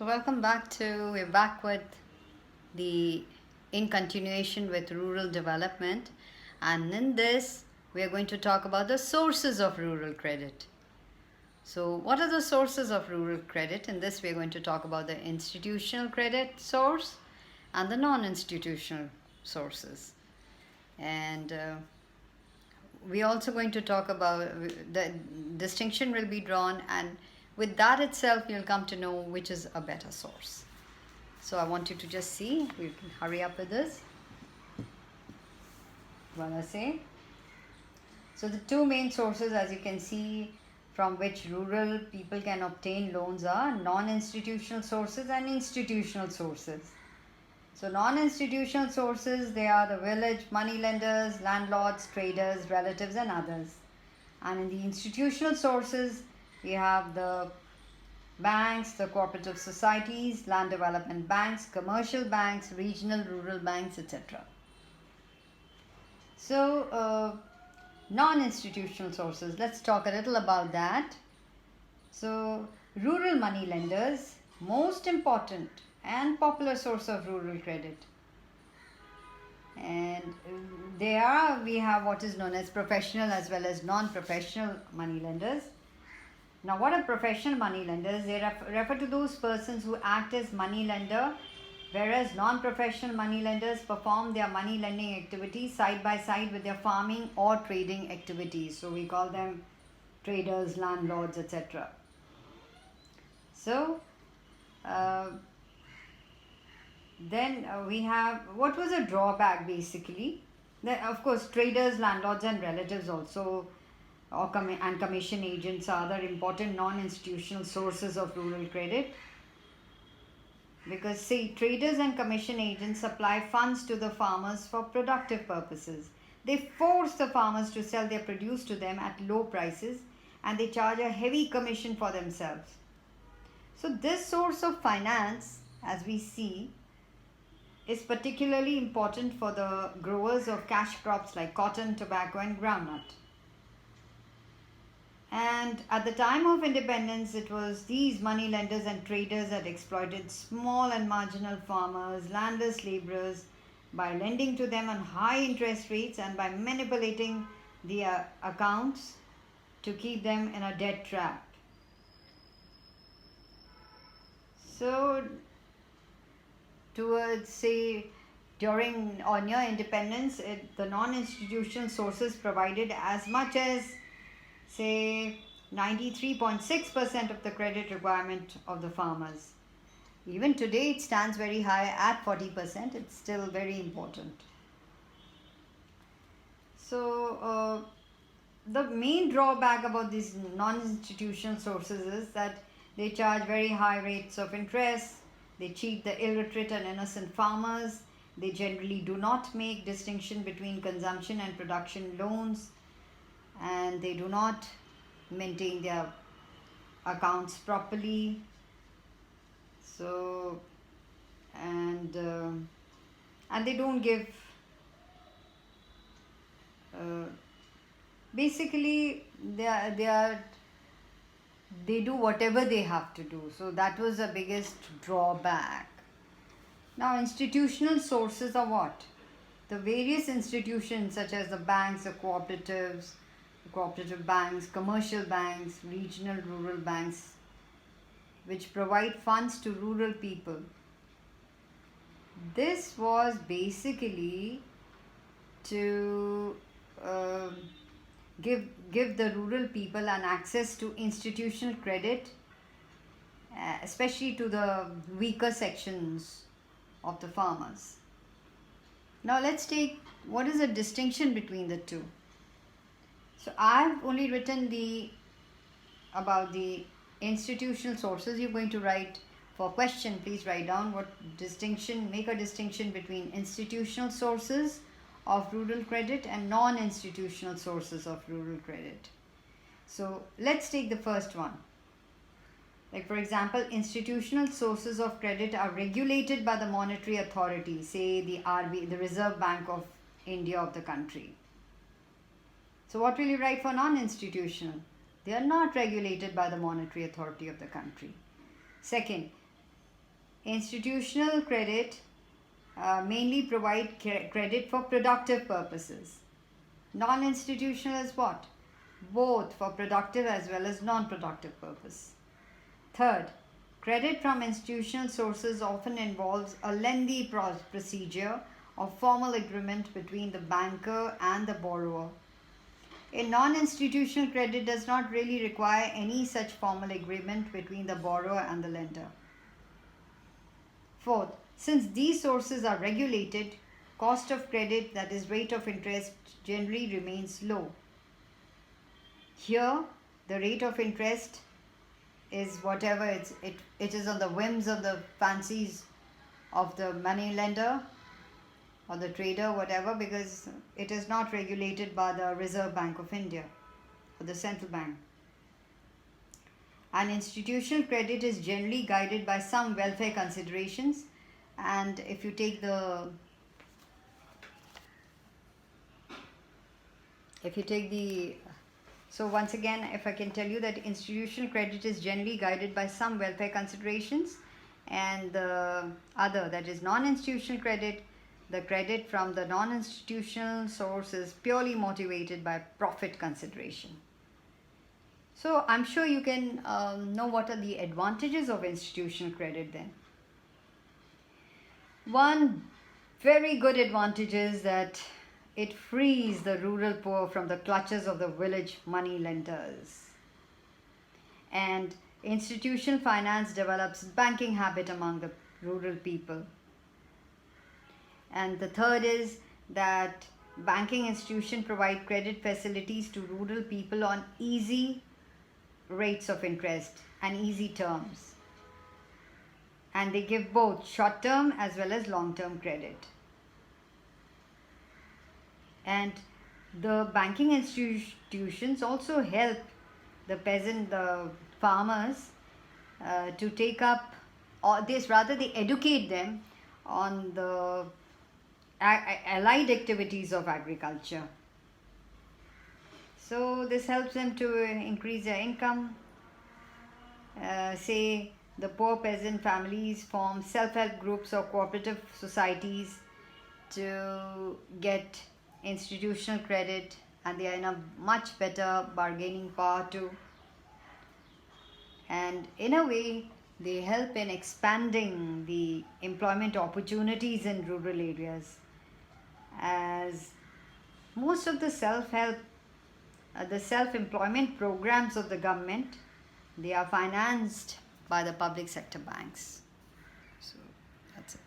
So welcome back we're back with the in continuation with rural development, and in this we are going to talk about the sources of rural credit. So what are the sources of rural credit? In this we are going to talk about the institutional credit source and the non-institutional sources, and we're also going to talk about the distinction will be drawn, and with that itself you'll come to know which is a better source. So I want you to just see, we can hurry up with this while I say. So the two main sources, as you can see, from which rural people can obtain loans are non-institutional sources and institutional sources. So non-institutional sources, they are the village money lenders, landlords, traders, relatives and others. And in the institutional sources, we have the banks, the cooperative societies, land development banks, commercial banks, regional rural banks, etc. So non-institutional sources, let's talk a little about that. So rural money lenders, most important and popular source of rural credit. And we have what is known as professional as well as non-professional money lenders. Now what are professional money lenders? They refer to those persons who act as money lender, whereas non-professional money lenders perform their money lending activities side by side with their farming or trading activities. So we call them traders, landlords, etc. So then we have, what was a drawback basically? Of course, traders, landlords and relatives also and commission agents are other important non-institutional sources of rural credit. Because see, traders and commission agents supply funds to the farmers for productive purposes. They force the farmers to sell their produce to them at low prices, and they charge a heavy commission for themselves. So this source of finance, as we see, is particularly important for the growers of cash crops like cotton, tobacco and groundnut. And at the time of independence, it was these money lenders and traders that exploited small and marginal farmers, landless laborers, by lending to them on high interest rates and by manipulating the accounts to keep them in a debt trap. So towards, say, during or near independence, the non-institutional sources provided as much as, say, 93.6% of the credit requirement of the farmers. Even today it stands very high at 40%. It's still very important. So the main drawback about these non-institutional sources is that they charge very high rates of interest. They cheat the illiterate and innocent farmers. They generally do not make distinction between consumption and production loans, and they do not maintain their accounts properly. So and they don't give basically they do whatever they have to do. So that was the biggest drawback. Now institutional sources are what? The various institutions such as the banks, the cooperatives, cooperative banks, commercial banks, regional rural banks, which provide funds to rural people. This was basically to give the rural people an access to institutional credit, especially to the weaker sections of the farmers. Now let's take, what is the distinction between the two? So I've only written about the institutional sources. You're going to write, for question, please write down make a distinction between institutional sources of rural credit and non-institutional sources of rural credit. So let's take the first one. Like for example, institutional sources of credit are regulated by the monetary authority, say the RBI, the Reserve Bank of India of the country. So what will you write for non-institutional? They are not regulated by the monetary authority of the country. Second, institutional credit mainly provide credit for productive purposes. Non-institutional is what? Both for productive as well as non-productive purpose. Third, credit from institutional sources often involves a lengthy procedure of formal agreement between the banker and the borrower. A non-institutional credit does not really require any such formal agreement between the borrower and the lender. Fourth, since these sources are regulated, cost of credit, that is rate of interest, generally remains low. Here, the rate of interest is whatever it is on the whims of the fancies of the money lender or the trader, whatever, because it is not regulated by the Reserve Bank of India or the central bank. And institutional credit is generally guided by some welfare considerations. And if you take the so once again, if I can tell you that institutional credit is generally guided by some welfare considerations, and the other, that is non-institutional credit, the credit from the non-institutional source is purely motivated by profit consideration. So I'm sure you can know what are the advantages of institutional credit then. One very good advantage is that it frees the rural poor from the clutches of the village money lenders. And institutional finance develops banking habit among the rural people. And the third is that banking institutions provide credit facilities to rural people on easy rates of interest and easy terms. And they give both short-term as well as long-term credit. And the banking institutions also help the farmers to take up, or they educate them on the allied activities of agriculture. So this helps them to increase their income. Say the poor peasant families form self-help groups or cooperative societies to get institutional credit, and they are in a much better bargaining power too. And in a way, they help in expanding the employment opportunities in rural areas, as most of the self-employment programs of the government, they are financed by the public sector banks. So that's it.